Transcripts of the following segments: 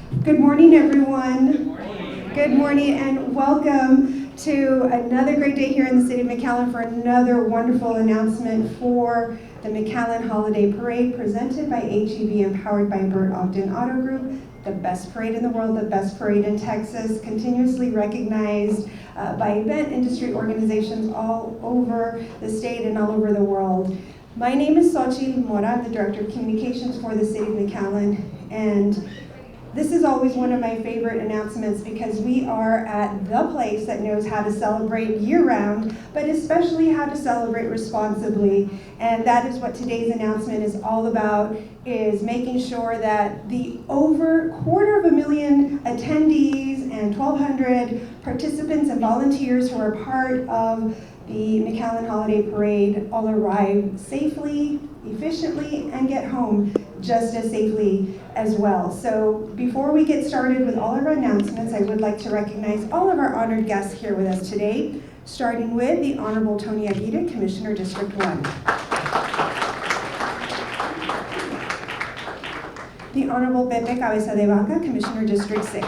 Good morning, everyone. Good morning. Good morning, and welcome to another great day here in the city of McAllen for another wonderful announcement for the McAllen Holiday Parade presented by HEB and powered by Burt Ogden Auto Group. The best parade in the world, the best parade in Texas, continuously recognized by event industry organizations all over the state and all over the world. My name is Xochitl Mora. I'm the Director of Communications for the City of McAllen, and this is always one of my favorite announcements because we are at the place that knows how to celebrate year-round, but especially how to celebrate responsibly. And that is what today's announcement is all about, is making sure that the over 250,000 attendees and 1,200 participants and volunteers who are part of the McAllen Holiday Parade all arrive safely, efficiently, and get home just as safely as well. So before we get started with all of our announcements, I would like to recognize all of our honored guests here with us today, starting with the Honorable Tony Aguirre, Commissioner, District 1. The Honorable Pepe Cabeza de Vaca, Commissioner, District 6.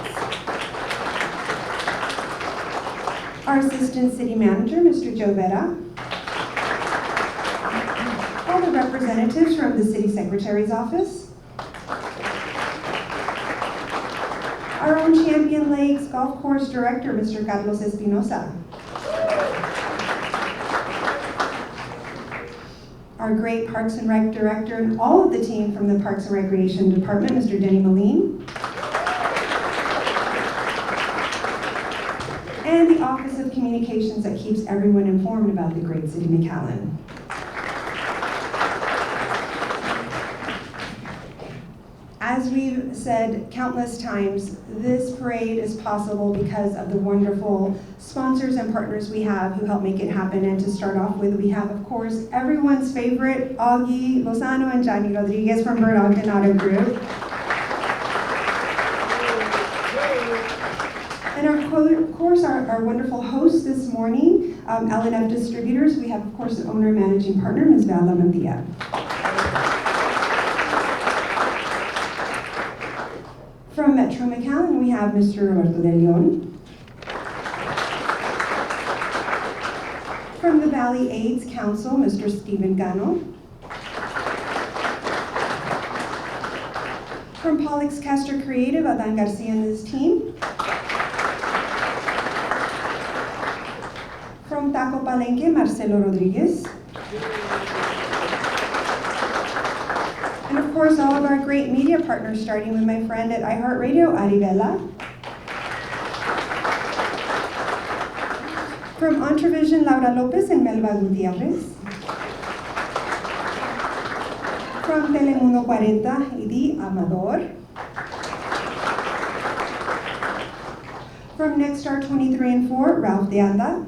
Our Assistant City Manager, Mr. Joe Vera. All the representatives from the City Secretary's Office. Our own Champion Lakes Golf Course Director, Mr. Carlos Espinosa. Our great Parks and Rec Director and all of the team from the Parks and Recreation Department, Mr. Denny Moline. And the Office of Communications that keeps everyone informed about the great city of McAllen. As we've said countless times, this parade is possible because of the wonderful sponsors and partners we have who help make it happen. And to start off with, we have, of course, everyone's favorite, Augie Lozano and Johnny Rodriguez from Burt Ogden Auto Group. And of course, our wonderful host this morning, L&F Distributors. We have, of course, the owner and managing partner, Ms. Val Lamantia. From Metro McAllen, we have Mr. Roberto De Leon. From the Valley AIDS Council, Mr. Stephen Gano. From Pollux Castro Creative, Adan Garcia and his team. From Taco Palenque, Marcelo Rodriguez. And of course, all of our great media partners, starting with my friend at iHeartRadio, Arivella. From Entrevision, Laura Lopez and Melba Gutierrez. From Telemundo 40, Idi Amador. From Nexstar 23 and 4, Ralph De Anda.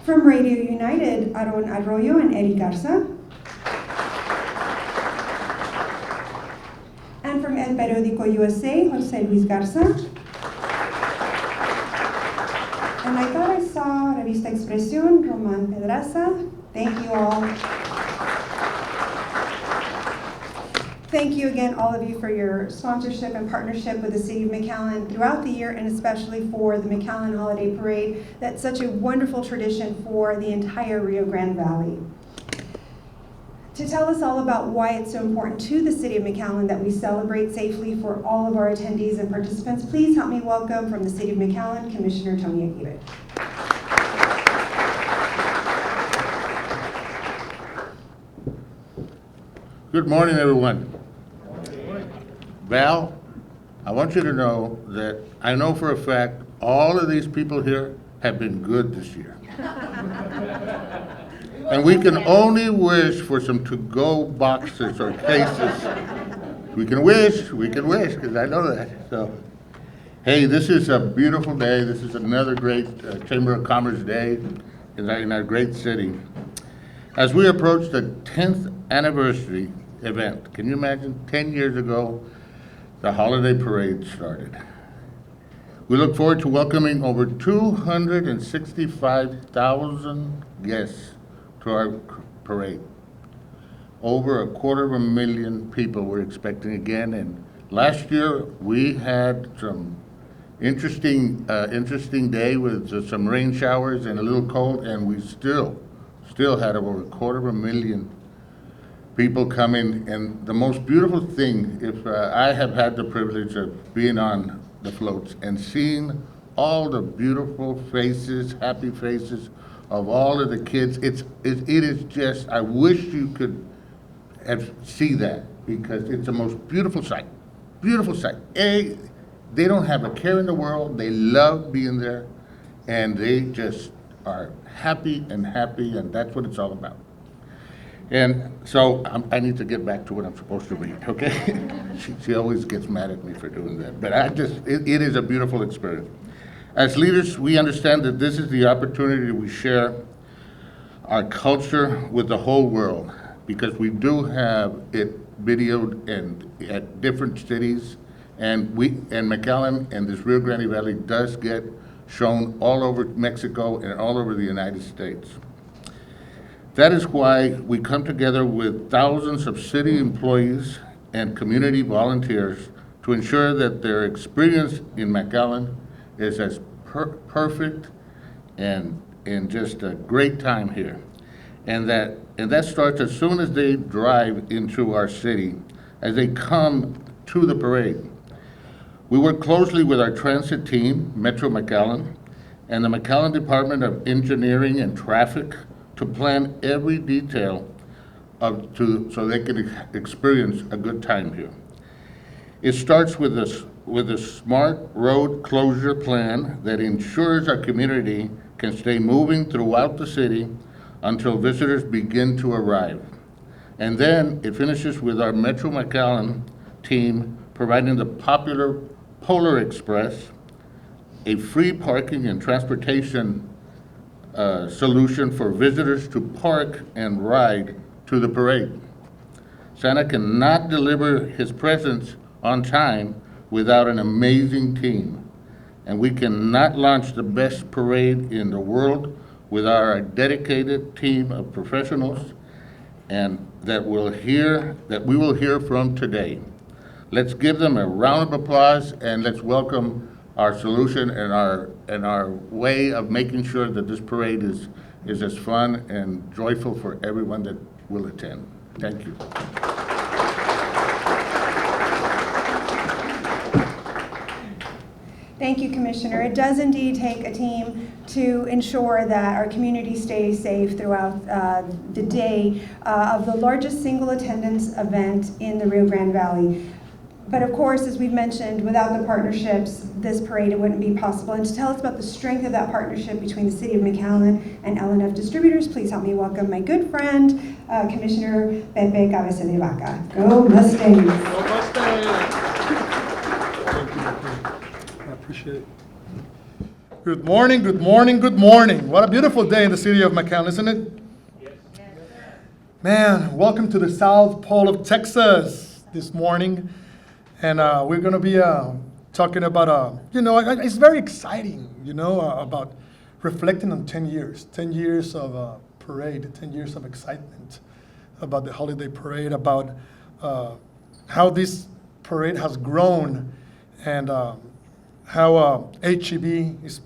From Radio United, Aaron Arroyo and Eddie Garza. And from El Periódico USA, Jose Luis Garza. And I thought I saw Revista Expresión, Roman Pedraza. Thank you all. Thank you again, all of you, for your sponsorship and partnership with the City of McAllen throughout the year, and especially for the McAllen Holiday Parade. That's such a wonderful tradition for the entire Rio Grande Valley. To tell us all about why it's so important to the City of McAllen that we celebrate safely for all of our attendees and participants, please help me welcome from the City of McAllen, Commissioner Tony Aguirre. Good morning, everyone. Val, I want you to know that I know for a fact all of these people here have been good this year. And we can only wish for some to-go boxes or cases. We can wish, because I know that. So, hey, this is a beautiful day. This is another great Chamber of Commerce day in our great city. As we approach the 10th anniversary event, can you imagine 10 years ago, the holiday parade started. We look forward to welcoming over 265,000 guests to our parade. over 250,000 people we're expecting again. And last year, we had some interesting day with some rain showers and a little cold, and we still had over 250,000 people coming. And the most beautiful thing, if I have had the privilege of being on the floats and seeing all the beautiful faces, happy faces of all of the kids, it is just, I wish you could see that, because it's the most beautiful sight. Beautiful sight. They don't have a care in the world. They love being there, and they just are happy, and that's what it's all about. And so I need to get back to what I'm supposed to read, okay? She always gets mad at me for doing that, but it is a beautiful experience. As leaders, we understand that this is the opportunity we share our culture with the whole world, because we do have it videoed and at different cities, and McAllen and this Rio Grande Valley does get shown all over Mexico and all over the United States. That is why we come together with thousands of city employees and community volunteers to ensure that their experience in McAllen is as perfect and just a great time here. And that starts as soon as they drive into our city, as they come to the parade. We work closely with our transit team, Metro McAllen, and the McAllen Department of Engineering and Traffic to plan every detail so they can experience a good time here. It starts with a smart road closure plan that ensures our community can stay moving throughout the city until visitors begin to arrive. And then it finishes with our Metro McAllen team providing the popular Polar Express, a free parking and transportation solution for visitors to park and ride to the parade. Santa cannot deliver his presents on time without an amazing team, and we cannot launch the best parade in the world without our dedicated team of professionals, and that we will hear from today. Let's give them a round of applause, and let's welcome our solution and our way of making sure that this parade is as fun and joyful for everyone that will attend. Thank you. Thank you, Commissioner. It does indeed take a team to ensure that our community stays safe throughout the day of the largest single attendance event in the Rio Grande Valley. But of course, as we've mentioned, without the partnerships, this parade, it wouldn't be possible. And to tell us about the strength of that partnership between the City of McAllen and L&F Distributors, please help me welcome my good friend, Commissioner Pepe Cabeza de Vaca. Go Mustangs! Go Mustangs! I appreciate it. Good morning, good morning, good morning. What a beautiful day in the city of McAllen, isn't it? Yes. Man, welcome to the South Pole of Texas this morning. And we're going to be talking about, it's very exciting, about reflecting on 10 years of parade, 10 years of excitement about the holiday parade, about how this parade has grown, and how HEB is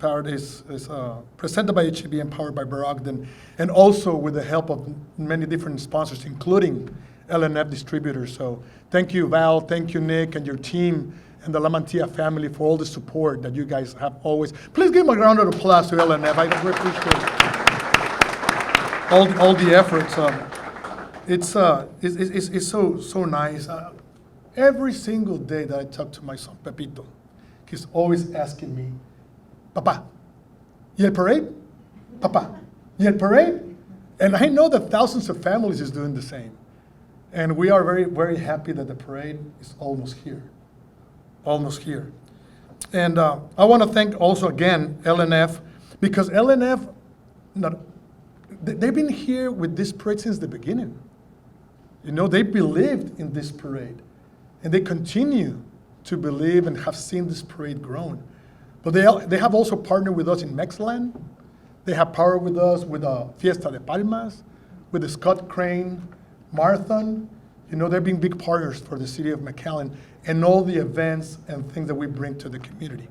presented by HEB and powered by Barogden, and also with the help of many different sponsors, including L&F Distributors. So thank you, Val, thank you, Nick, and your team, and the La Mantilla family for all the support that you guys have always. Please give a round of applause to L&F. I really appreciate all the efforts. It's so nice. Every single day that I talk to my son, Pepito, he's always asking me, Papa, ¿y el parade? Papa, ¿y el parade? And I know that thousands of families is doing the same. And we are very, very happy that the parade is almost here. Almost here. And I want to thank also again L&F, because L&F, they've been here with this parade since the beginning. They believed in this parade, and they continue to believe and have seen this parade grown. But they have also partnered with us in McAllen. They have partnered with us with Fiesta de Palmas, with the Scott Crane marathon. You know, they're being big partners for the city of McAllen and all the events and things that we bring to the community.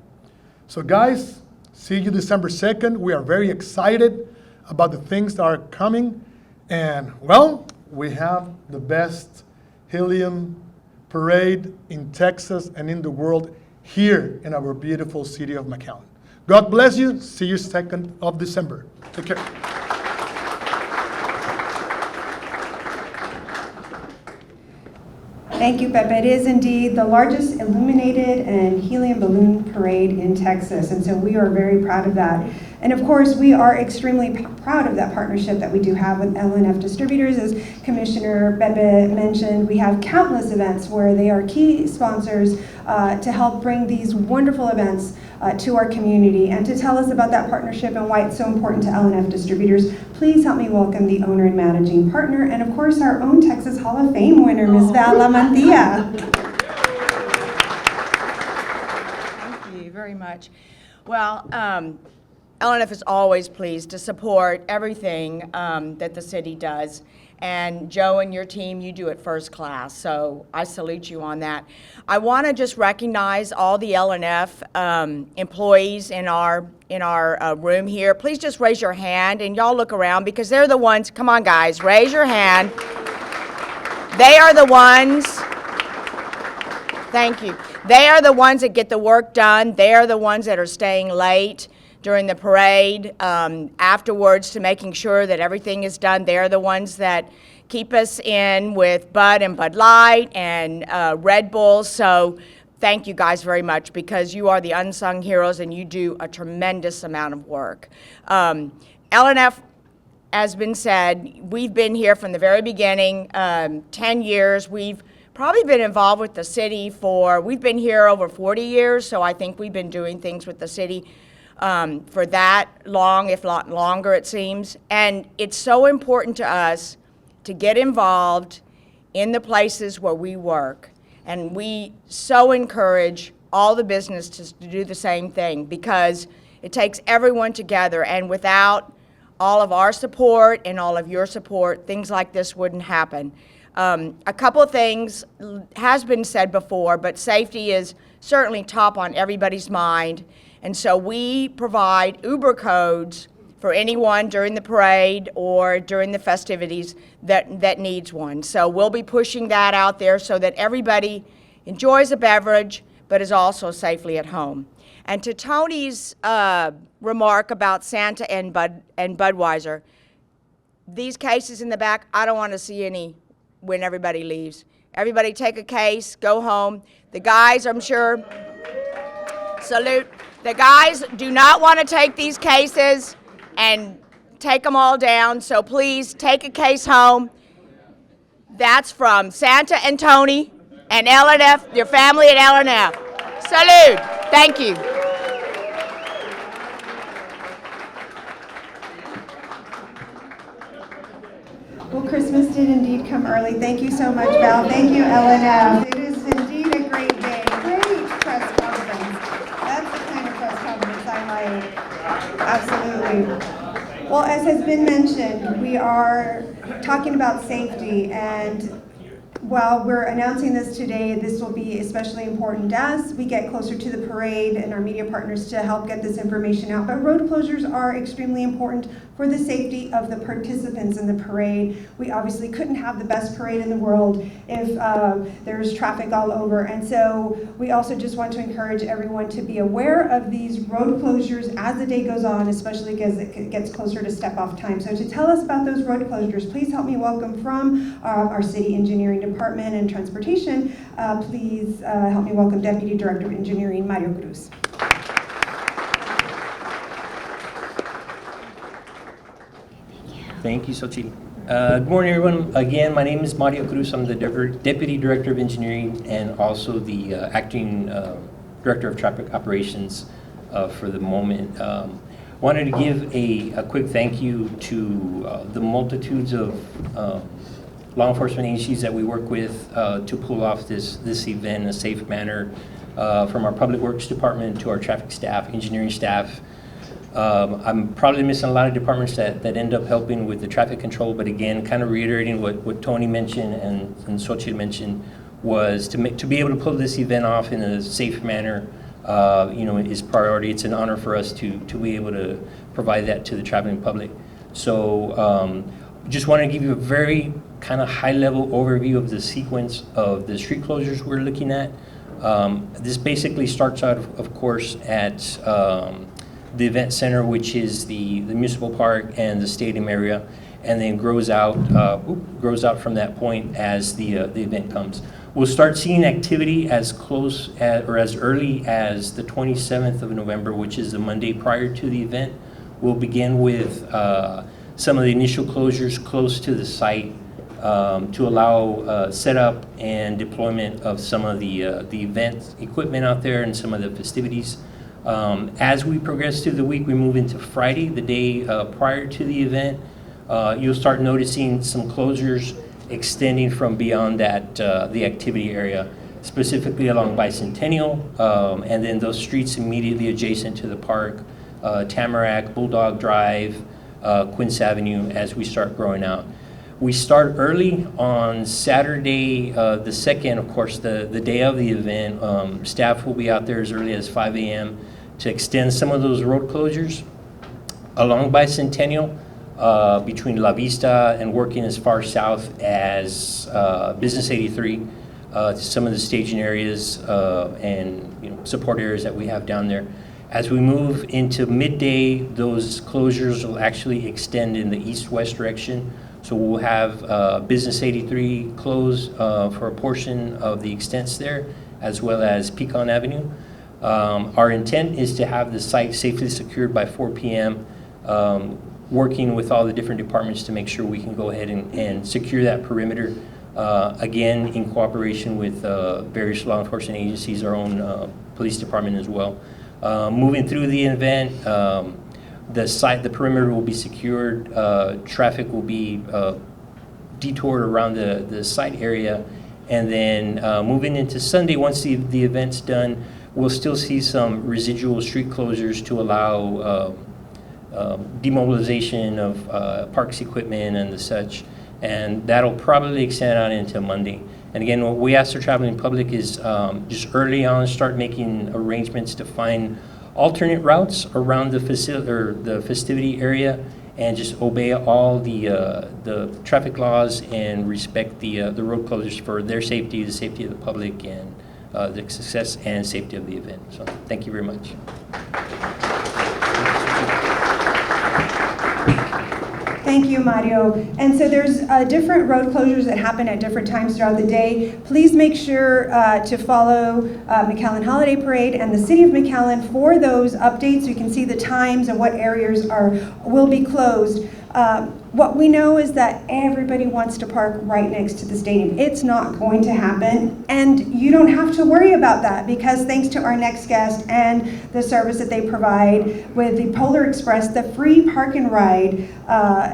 So guys, see you December 2nd. We are very excited about the things that are coming. And well, we have the best helium parade in Texas and in the world here in our beautiful city of McAllen. God bless you. See you 2nd of December. Take care. Thank you, Pepe. It is indeed the largest illuminated and helium balloon parade in Texas, and so we are very proud of that. And of course, we are extremely proud of that partnership that we do have with LNF Distributors. As Commissioner Pepe mentioned, we have countless events where they are key sponsors to help bring these wonderful events to our community. And to tell us about that partnership and why it's so important to LNF Distributors, please help me welcome the owner and managing partner, and of course our own Texas Hall of Fame winner, Ms. Val Lamantia. Thank you very much. Well, LNF is always pleased to support everything that the city does. And Joe and your team, you do it first class, so I salute you on that. I want to just recognize all the LNF employees in our room here. Please just raise your hand, and y'all look around because they're the ones, come on guys, raise your hand. They are the ones, thank you. They are the ones that get the work done. They are the ones that are staying late during the parade, afterwards, to making sure that everything is done. They're the ones that keep us in with Bud and Bud Light and Red Bull. So thank you guys very much, because you are the unsung heroes and you do a tremendous amount of work. LNF, has been said, we've been here from the very beginning, 10 years. We've probably been involved with the city we've been here over 40 years, so I think we've been doing things with the city for that long, if not longer, it seems. And it's so important to us to get involved in the places where we work. And we so encourage all the businesses to do the same thing, because it takes everyone together. And without all of our support and all of your support, things like this wouldn't happen. A couple of things has been said before, but safety is certainly top on everybody's mind. And so we provide Uber codes for anyone during the parade or during the festivities that needs one. So we'll be pushing that out there so that everybody enjoys a beverage but is also safely at home. And to Tony's remark about Santa and Budweiser, these cases in the back, I don't want to see any when everybody leaves. Everybody take a case, go home. The guys, I'm sure, salute. The guys do not want to take these cases and take them all down, so please take a case home. That's from Santa and Tony and LNF, your family at LNF. Salute. Thank you. Well, Christmas did indeed come early. Thank you so much, Val. Thank you, LNF. It is indeed a great day. Great press conference. That's the kind of press conference I like. Absolutely. Well, as has been mentioned, we are talking about safety, and while we're announcing this today, this will be especially important as we get closer to the parade and our media partners to help get this information out. But road closures are extremely important for the safety of the participants in the parade. We obviously couldn't have the best parade in the world if there's traffic all over. And so we also just want to encourage everyone to be aware of these road closures as the day goes on, especially as it gets closer to step-off time. So to tell us about those road closures, please help me welcome from our City Engineering Department and Transportation, please help me welcome Deputy Director of Engineering, Mario Cruz. Thank you, Xochitl. Good morning, everyone. Again, my name is Mario Cruz. I'm the Deputy Director of Engineering and also the Acting Director of Traffic Operations for the moment. Wanted to give a quick thank you to the multitudes of law enforcement agencies that we work with to pull off this event in a safe manner, from our Public Works Department to our traffic staff, engineering staff, I'm probably missing a lot of departments that end up helping with the traffic control, but again, kind of reiterating what Tony mentioned and Xochitl mentioned was to be able to pull this event off in a safe manner, is priority. It's an honor for us to be able to provide that to the traveling public. So just want to give you a very kind of high-level overview of the sequence of the street closures we're looking at. This basically starts out, of course, at the event center, which is the municipal park and the stadium area, and then grows out from that point as the event comes. We'll start seeing activity as close or as early as the 27th of November, which is the Monday prior to the event. We'll begin with some of the initial closures close to the site to allow setup and deployment of some of the event equipment out there and some of the festivities. As we progress through the week, we move into Friday, the day prior to the event. You'll start noticing some closures extending from beyond that, the activity area, specifically along Bicentennial, and then those streets immediately adjacent to the park, Tamarack, Bulldog Drive, Quince Avenue, as we start growing out. We start early on Saturday, the 2nd, of course, the day of the event. Staff will be out there as early as 5 a.m. to extend some of those road closures along Bicentennial, between La Vista and working as far south as Business 83, to some of the staging areas and support areas that we have down there. As we move into midday, those closures will actually extend in the east-west direction. So we'll have Business 83 close for a portion of the extents there, as well as Pecan Avenue. Our intent is to have the site safely secured by 4 p.m., working with all the different departments to make sure we can go ahead and secure that perimeter, again, in cooperation with various law enforcement agencies, our own police department as well. Moving through the event, the perimeter will be secured, traffic will be detoured around the site area, and then moving into Sunday, once the event's done, we'll still see some residual street closures to allow demobilization of parks equipment and the such, and that'll probably extend out into Monday. And again, what we ask the traveling public is just early on start making arrangements to find alternate routes around the facility or the festivity area, and just obey all the traffic laws and respect the road closures for their safety, the safety of the public, and the success and safety of the event. So thank you very much. Thank you, Mario. And so there's different road closures that happen at different times throughout the day. Please make sure to follow McAllen Holiday Parade and the City of McAllen for those updates so you can see the times and what areas will be closed. What we know is that everybody wants to park right next to the stadium. It's not going to happen, and you don't have to worry about that, because thanks to our next guest and the service that they provide with the Polar Express, the free park and ride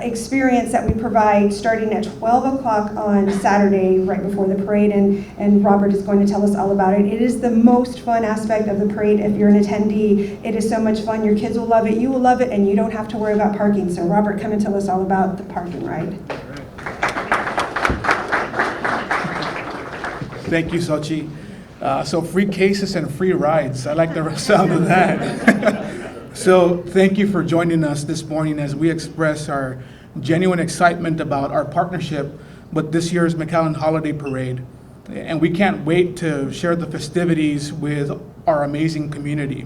experience that we provide starting at 12 o'clock on Saturday right before the parade, and Robert is going to tell us all about it. It is the most fun aspect of the parade. If you're an attendee, it is so much fun. Your kids will love it, you will love it, and you don't have to worry about parking. So Robert, come and tell us all about the park and ride. Thank you, Xochitl. So free cases and free rides. I like the sound of that. So thank you for joining us this morning as we express our genuine excitement about our partnership with this year's McAllen Holiday Parade. And we can't wait to share the festivities with our amazing community.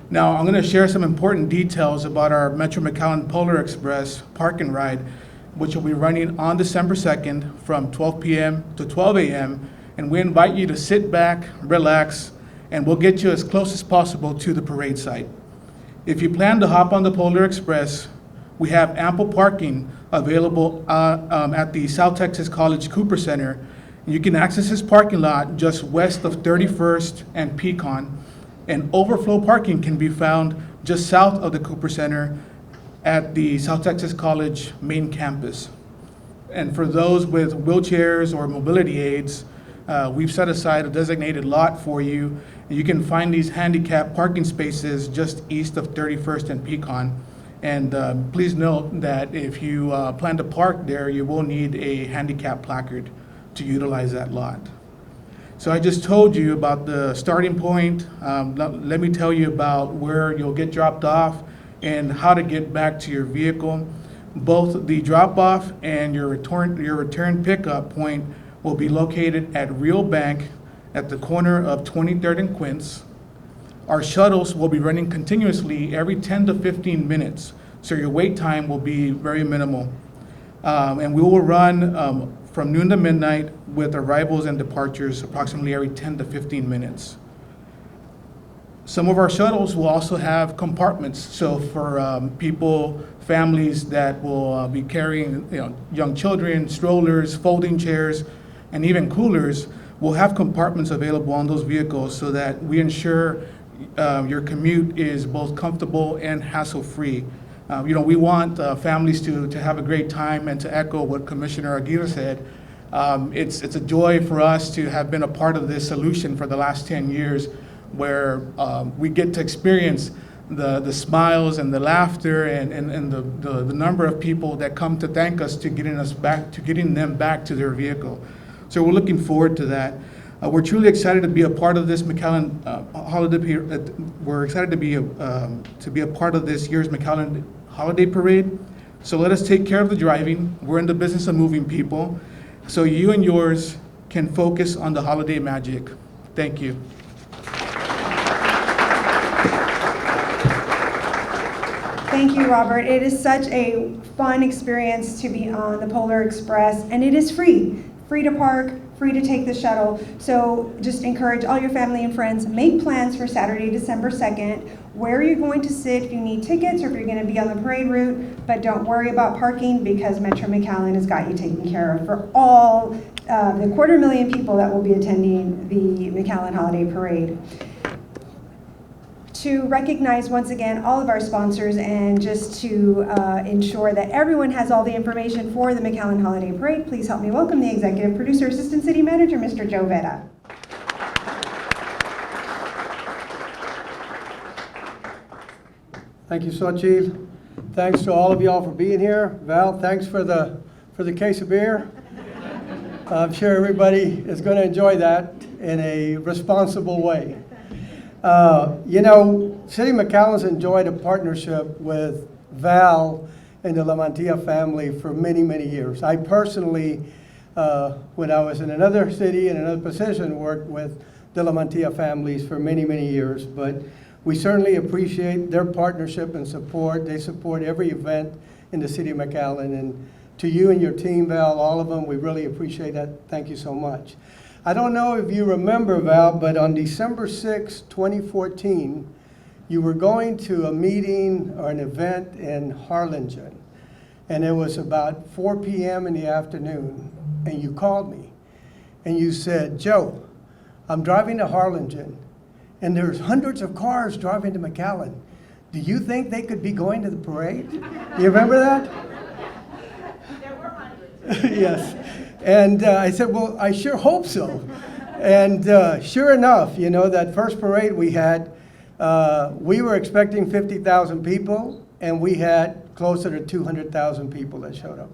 Now, I'm going to share some important details about our Metro McAllen Polar Express Park and Ride, which will be running on December 2nd from 12 p.m. to 12 a.m. And we invite you to sit back, relax, and we'll get you as close as possible to the parade site. If you plan to hop on the Polar Express, we have ample parking available at the South Texas College Cooper Center. You can access this parking lot just west of 31st and Pecan, and overflow parking can be found just south of the Cooper Center at the South Texas College main campus. And for those with wheelchairs or mobility aids, we've set aside a designated lot for you. You can find these handicap parking spaces just east of 31st and Pecan. And please note that if you plan to park there, you will need a handicap placard to utilize that lot. So I just told you about the starting point. Let me tell you about where you'll get dropped off and how to get back to your vehicle. Both the drop-off and your return pickup point will be located at Real Bank at the corner of 23rd and Quince. Our shuttles will be running continuously every 10 to 15 minutes, so your wait time will be very minimal. And we will run from noon to midnight with arrivals and departures approximately every 10 to 15 minutes. Some of our shuttles will also have compartments, so for people, families that will be carrying young children, strollers, folding chairs, and even coolers, we'll have compartments available on those vehicles so that we ensure your commute is both comfortable and hassle-free. We want families to have a great time, and to echo what Commissioner Aguirre said, it's a joy for us to have been a part of this solution for the last 10 years, where we get to experience the smiles and the laughter and the number of people that come to thank us to getting them back to their vehicle. So we're looking forward to that. We're truly excited to be a part of this McAllen holiday. We're excited to be a part of this year's McAllen Holiday Parade. So let us take care of the driving. We're in the business of moving people, so you and yours can focus on the holiday magic. Thank you. Thank you, Robert. It is such a fun experience to be on the Polar Express, and it is free to park, free to take the shuttle. So just encourage all your family and friends, make plans for Saturday, December 2nd, where you're going to sit if you need tickets or if you're going to be on the parade route, but don't worry about parking because Metro McAllen has got you taken care of for all the 250,000 people that will be attending the McAllen Holiday Parade. To recognize once again all of our sponsors and just to ensure that everyone has all the information for the McAllen Holiday Parade, please help me welcome the Executive Producer, Assistant City Manager, Mr. Joe Vetta. Thank you, Xochitl. Thanks to all of y'all for being here. Val, thanks for the case of beer. I'm sure everybody is going to enjoy that in a responsible way. City McAllen's enjoyed a partnership with Val and the La Mantilla family for many, many years. I personally, when I was in another city in another position, worked with the La Mantilla families for many, many years. But we certainly appreciate their partnership and support. They support every event in the city of McAllen. And to you and your team, Val, all of them, we really appreciate that. Thank you so much. I don't know if you remember, Val, but on December 6, 2014, you were going to a meeting or an event in Harlingen, and it was about 4 p.m. in the afternoon, and you called me, and you said, Joe, I'm driving to Harlingen, and there's hundreds of cars driving to McAllen. Do you think they could be going to the parade? You remember that? There were hundreds. Yes. And I said, well, I sure hope so. And sure enough, that first parade we had, we were expecting 50,000 people, and we had closer to 200,000 people that showed up.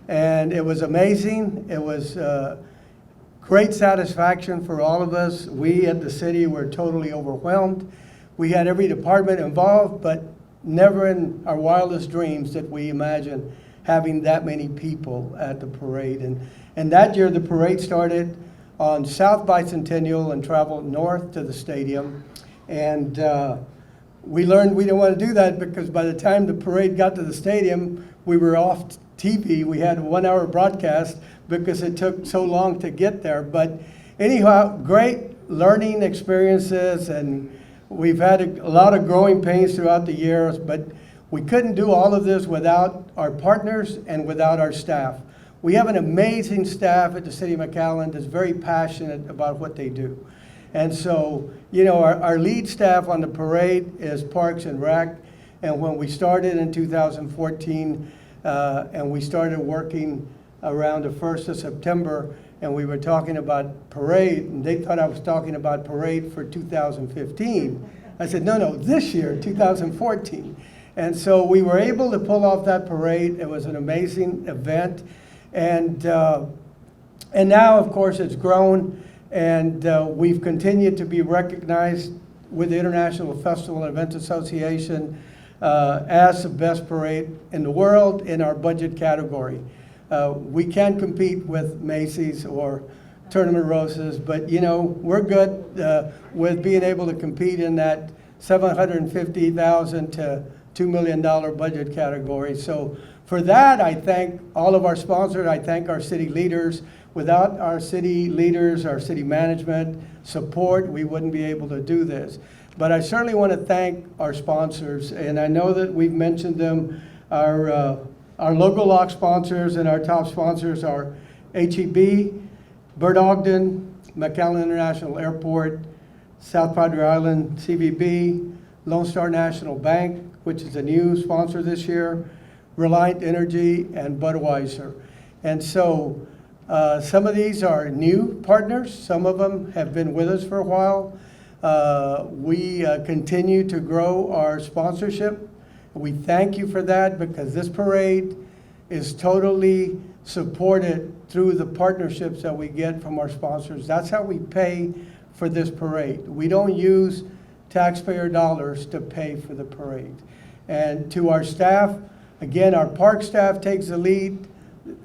And it was amazing. It was great satisfaction for all of us. We at the city were totally overwhelmed. We had every department involved, but never in our wildest dreams did we imagine having that many people at the parade. And that year, the parade started on South Bicentennial and traveled north to the stadium. And we learned we didn't want to do that because by the time the parade got to the stadium, we were off TV. We had a 1-hour broadcast because it took so long to get there. But anyhow, great learning experiences, and we've had a lot of growing pains throughout the years, but we couldn't do all of this without our partners and without our staff. We have an amazing staff at the City of McAllen that's very passionate about what they do. And so, our lead staff on the parade is Parks and Rec. And when we started in 2014, and we started working around the 1st of September, and we were talking about parade, and they thought I was talking about parade for 2015. I said, no, this year, 2014. And so we were able to pull off that parade. It was an amazing event. And now, of course, it's grown, and we've continued to be recognized with the International Festival and Events Association as the best parade in the world in our budget category. We can't compete with Macy's or Tournament Roses, but we're good with being able to compete in that $750,000 to $2 million budget category. So for that, I thank all of our sponsors. I thank our city leaders. Without our city leaders, our city management support, we wouldn't be able to do this. But I certainly want to thank our sponsors, and I know that we've mentioned them. Our local lock sponsors and our top sponsors are HEB, Bert Ogden, McAllen International Airport, South Padre Island CVB, Lone Star National Bank, which is a new sponsor this year, Reliant Energy, and Budweiser. And so some of these are new partners. Some of them have been with us for a while. We continue to grow our sponsorship. We thank you for that, because this parade is totally supported through the partnerships that we get from our sponsors. That's how we pay for this parade. We don't use taxpayer dollars to pay for the parade. And to our staff, again, our park staff takes the lead.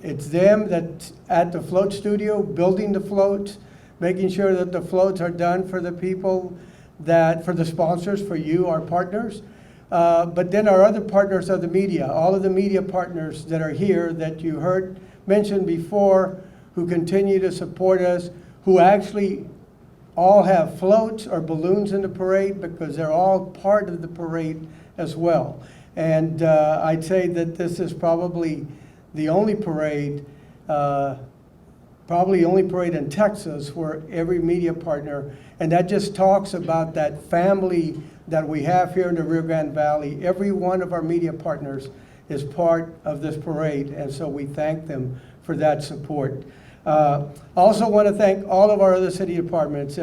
It's them that's at the float studio, building the floats, making sure that the floats are done for the people, for the sponsors, for you, our partners. But then our other partners are the media, all of the media partners that are here that you heard mentioned before, who continue to support us, who actually all have floats or balloons in the parade, because they're all part of the parade as well. And I'd say that this is probably the only parade, in Texas where every media partner, and that just talks about that family that we have here in the Rio Grande Valley. Every one of our media partners is part of this parade, and so we thank them for that support. Also want to thank all of our other city departments.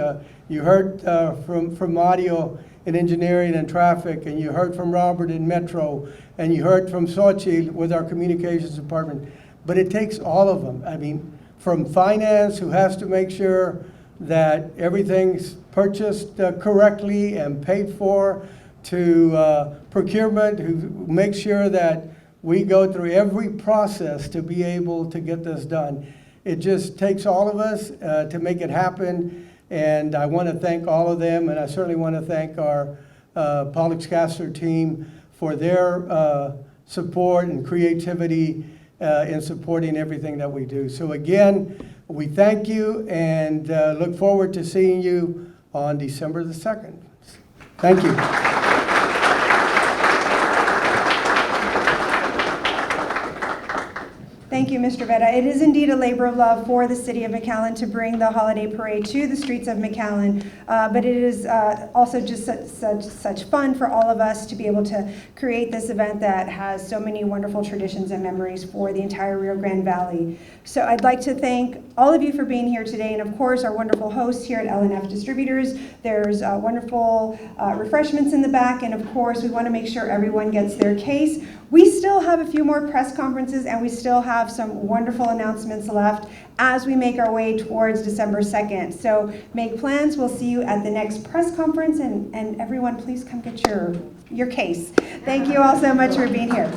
You heard from Mario in engineering and traffic, and you heard from Robert in Metro, and you heard from Xochitl with our communications department. But it takes all of them. I mean, from finance, who has to make sure that everything's purchased correctly and paid for, to procurement, who makes sure that we go through every process to be able to get this done. It just takes all of us to make it happen, and I want to thank all of them, and I certainly want to thank our Pollux Caster team for their support and creativity in supporting everything that we do. So again, we thank you and look forward to seeing you on December the 2nd. Thank you. Thank you, Mr. Veta. It is indeed a labor of love for the city of McAllen to bring the holiday parade to the streets of McAllen, but it is also just such fun for all of us to be able to create this event that has so many wonderful traditions and memories for the entire Rio Grande Valley. So I'd like to thank all of you for being here today, and of course our wonderful hosts here at L&F Distributors. There's wonderful refreshments in the back, and of course we want to make sure everyone gets their case. We still have a few more press conferences, and we still have some wonderful announcements left as we make our way towards December 2nd. So make plans. We'll see you at the next press conference, and everyone please come get your case. Thank you all so much for being here.